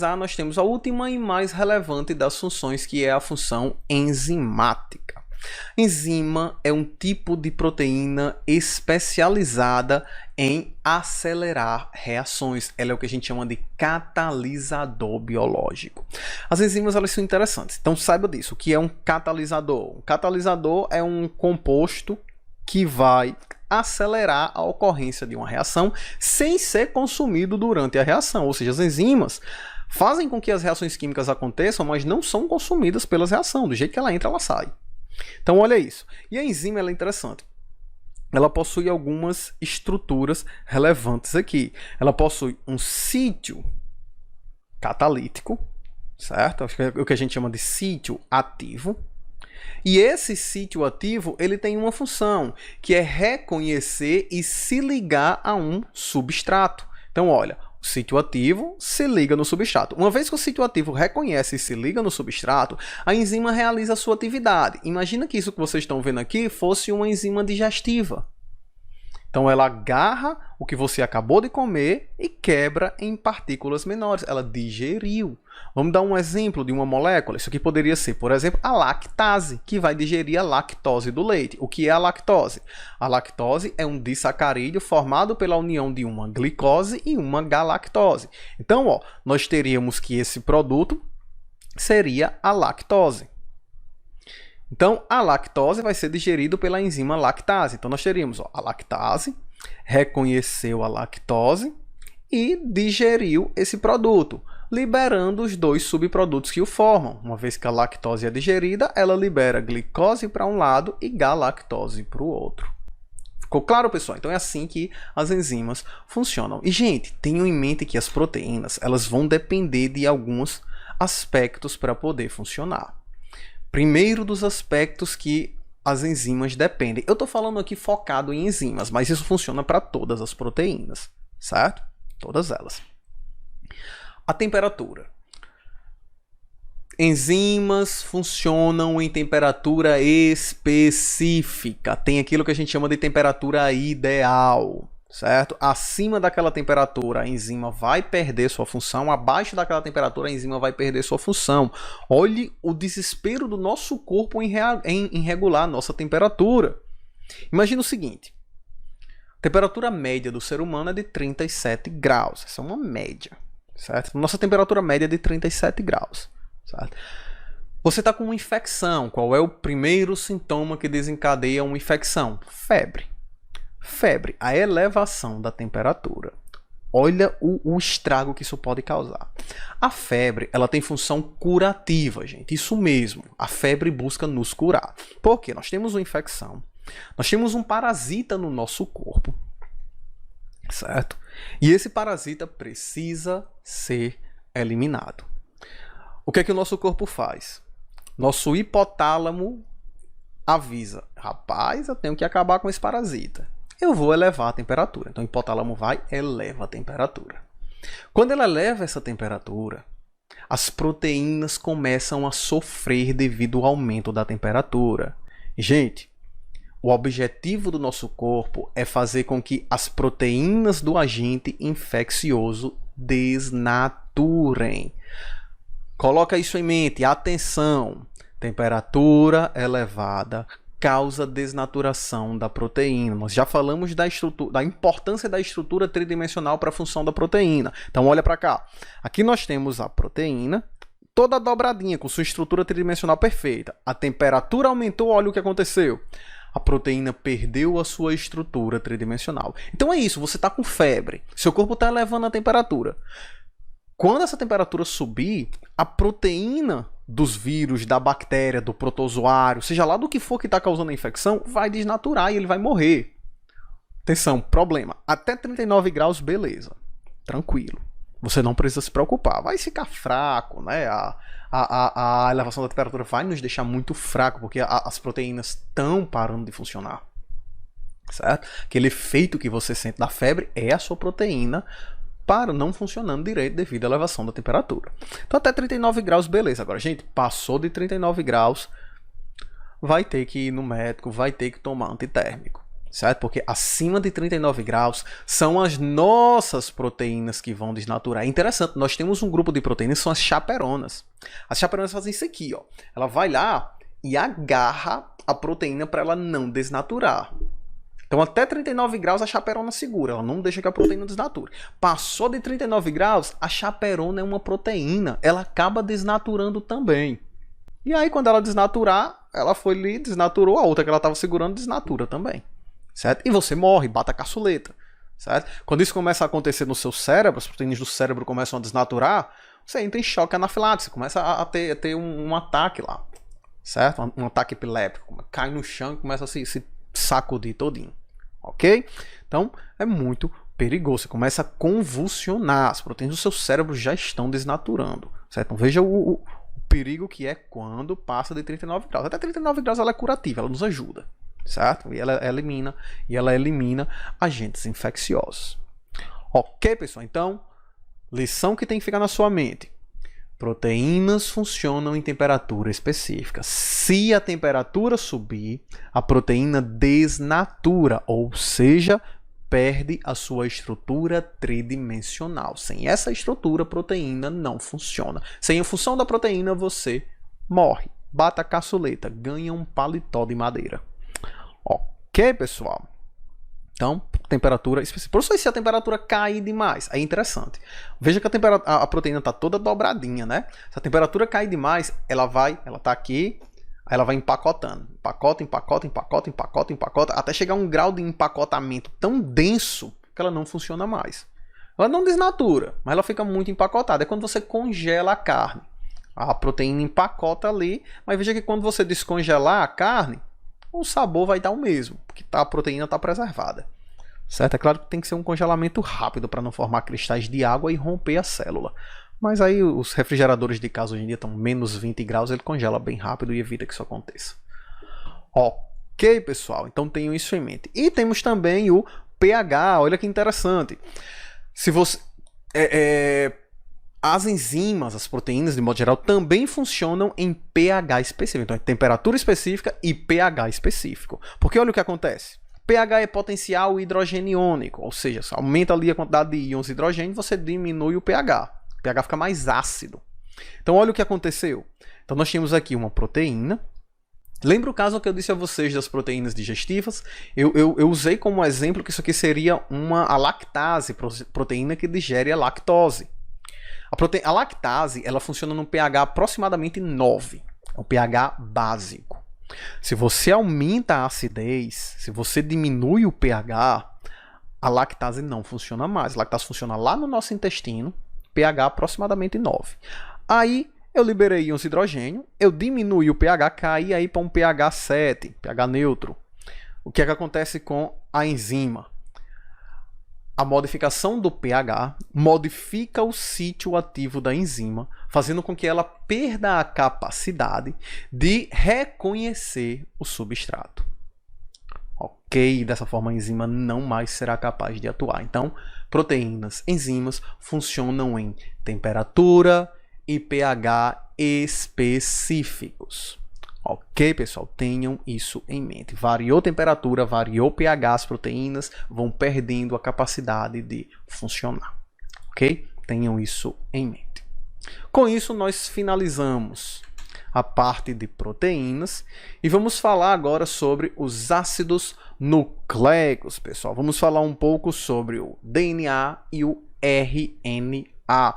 Nós temos a última e mais relevante das funções, que é a função enzimática. Enzima é um tipo de proteína especializada em acelerar reações. Ela é o que a gente chama de catalisador biológico. As enzimas, elas são interessantes, então saiba disso. O que é um catalisador? Um catalisador é um composto que vai acelerar a ocorrência de uma reação sem ser consumido durante a reação. Ou seja, as enzimas fazem com que as reações químicas aconteçam, mas não são consumidas pelas reações. Do jeito que ela entra, ela sai. Então, olha isso. E a enzima, ela é interessante. Ela possui algumas estruturas relevantes aqui. Ela possui um sítio catalítico, certo? Acho que é o que a gente chama de sítio ativo. E esse sítio ativo, ele tem uma função, que é reconhecer e se ligar a um substrato. Então, olha, o sítio ativo se liga no substrato. Uma vez que o sítio ativo reconhece e se liga no substrato, a enzima realiza a sua atividade. Imagina que isso que vocês estão vendo aqui fosse uma enzima digestiva. Então, ela agarra o que você acabou de comer e quebra em partículas menores. Ela digeriu. Vamos dar um exemplo de uma molécula. Isso aqui poderia ser, por exemplo, a lactase, que vai digerir a lactose do leite. O que é a lactose? A lactose é um disacarídeo formado pela união de uma glicose e uma galactose. Então, ó, nós teríamos que esse produto seria a lactose. Então, a lactose vai ser digerido pela enzima lactase. Então, nós teríamos a lactase, reconheceu a lactose e digeriu esse produto, liberando os dois subprodutos que o formam. Uma vez que a lactose é digerida, ela libera glicose para um lado e galactose para o outro. Ficou claro, pessoal? Então, é assim que as enzimas funcionam. E, gente, tenham em mente que as proteínas, elas vão depender de alguns aspectos para poder funcionar. Primeiro dos aspectos que as enzimas dependem. Eu estou falando aqui focado em enzimas, mas isso funciona para todas as proteínas, certo? Todas elas. A temperatura. Enzimas funcionam em temperatura específica. Tem aquilo que a gente chama de temperatura ideal, certo? Acima daquela temperatura, a enzima vai perder sua função. Abaixo daquela temperatura, a enzima vai perder sua função. Olhe o desespero do nosso corpo em regular a nossa temperatura. Imagina o seguinte. A temperatura média do ser humano é de 37 graus. Essa é uma média, certo? Nossa temperatura média é de 37 graus, certo? Você está com uma infecção. Qual é o primeiro sintoma que desencadeia uma infecção? Febre. Febre, a elevação da temperatura. Olha o estrago que isso pode causar. A febre, ela tem função curativa, gente. Isso mesmo. A febre busca nos curar. Por quê? Nós temos uma infecção. Nós temos um parasita no nosso corpo, certo? E esse parasita precisa ser eliminado. O que é que o nosso corpo faz? Nosso hipotálamo avisa: rapaz, eu tenho que acabar com esse parasita. Eu vou elevar a temperatura. Então, o hipotálamo vai e eleva a temperatura. Quando ela eleva essa temperatura, as proteínas começam a sofrer devido ao aumento da temperatura. Gente, o objetivo do nosso corpo é fazer com que as proteínas do agente infeccioso desnaturem. Coloca isso em mente. Atenção! Temperatura elevada causa desnaturação da proteína. Nós já falamos da importância da estrutura tridimensional para a função da proteína. Então, olha para cá. Aqui nós temos a proteína toda dobradinha, com sua estrutura tridimensional perfeita. A temperatura aumentou, olha o que aconteceu. A proteína perdeu a sua estrutura tridimensional. Então é isso, você está com febre. Seu corpo está elevando a temperatura. Quando essa temperatura subir, a proteína dos vírus, da bactéria, do protozoário, seja lá do que for que está causando a infecção, vai desnaturar e ele vai morrer. Atenção, problema. Até 39 graus, beleza. Tranquilo. Você não precisa se preocupar. Vai ficar fraco, né? A elevação da temperatura vai nos deixar muito fraco, porque as proteínas estão parando de funcionar. Certo? Aquele efeito que você sente da febre é a sua proteína para não funcionando direito devido à elevação da temperatura. Então até 39 graus, beleza. Agora, gente, passou de 39 graus, vai ter que ir no médico, vai ter que tomar antitérmico, certo? Porque acima de 39 graus são as nossas proteínas que vão desnaturar. É interessante, nós temos um grupo de proteínas que são as chaperonas. As chaperonas fazem isso aqui, ó. Ela vai lá e agarra a proteína para ela não desnaturar. Então até 39 graus a chaperona segura, ela não deixa que a proteína desnature. Passou de 39 graus, a chaperona é uma proteína, ela acaba desnaturando também. E aí quando ela desnaturar, ela foi ali, desnaturou, a outra que ela estava segurando desnatura também. Certo? E você morre, bata a caçuleta. Certo? Quando isso começa a acontecer no seu cérebro, as proteínas do cérebro começam a desnaturar, você entra em choque anafilático, você começa a ter um ataque lá. Certo? Um ataque epiléptico, cai no chão e começa a se sacudir todinho. Ok? Então é muito perigoso, você começa a convulsionar, as proteínas do seu cérebro já estão desnaturando. Certo? Então veja o perigo que é quando passa de 39 graus. Até 39 graus ela é curativa, ela nos ajuda. Certo? E ela elimina agentes infecciosos. Ok, pessoal? Então, lição que tem que ficar na sua mente. Proteínas funcionam em temperatura específica. Se a temperatura subir, a proteína desnatura, ou seja, perde a sua estrutura tridimensional. Sem essa estrutura, a proteína não funciona. Sem a função da proteína, você morre. Bata a caçuleta, ganha um paletó de madeira. Ok, pessoal? Então, temperatura específica. Por isso, se a temperatura cair demais, aí é interessante. Veja que a proteína está toda dobradinha, né? Se a temperatura cair demais, ela está aqui, aí ela vai empacotando. Empacota, até chegar a um grau de empacotamento tão denso que ela não funciona mais. Ela não desnatura, mas ela fica muito empacotada. É quando você congela a carne. A proteína empacota ali, mas veja que quando você descongelar a carne, o sabor vai dar o mesmo, porque a proteína está preservada. Certo? É claro que tem que ser um congelamento rápido para não formar cristais de água e romper a célula. Mas aí os refrigeradores de casa hoje em dia estão menos 20 graus, ele congela bem rápido e evita que isso aconteça. Ok, pessoal? Então tenham isso em mente. E temos também o pH, olha que interessante. Se você... As enzimas, as proteínas, de modo geral, também funcionam em pH específico. Então, é temperatura específica e pH específico. Porque olha o que acontece. pH é potencial hidrogeniônico, ou seja, se aumenta ali a quantidade de íons de hidrogênio, você diminui o pH. O pH fica mais ácido. Então, olha o que aconteceu. Então, nós tínhamos aqui uma proteína. Lembra o caso que eu disse a vocês das proteínas digestivas? Eu usei como exemplo que isso aqui seria a lactase, proteína que digere a lactose. A lactase ela funciona no pH aproximadamente 9, é um pH básico. Se você aumenta a acidez, se você diminui o pH, a lactase não funciona mais. A lactase funciona lá no nosso intestino, pH aproximadamente 9. Aí eu liberei íons de hidrogênio, eu diminui o pH, caí aí para um pH 7, pH neutro. O que é que acontece com a enzima? A modificação do pH modifica o sítio ativo da enzima, fazendo com que ela perda a capacidade de reconhecer o substrato. Ok, dessa forma a enzima não mais será capaz de atuar. Então, proteínas, enzimas funcionam em temperatura e pH específicos. Ok, pessoal? Tenham isso em mente. Variou temperatura, variou pH, as proteínas vão perdendo a capacidade de funcionar. Ok? Tenham isso em mente. Com isso, nós finalizamos a parte de proteínas e vamos falar agora sobre os ácidos nucleicos, pessoal. Vamos falar um pouco sobre o DNA e o RNA.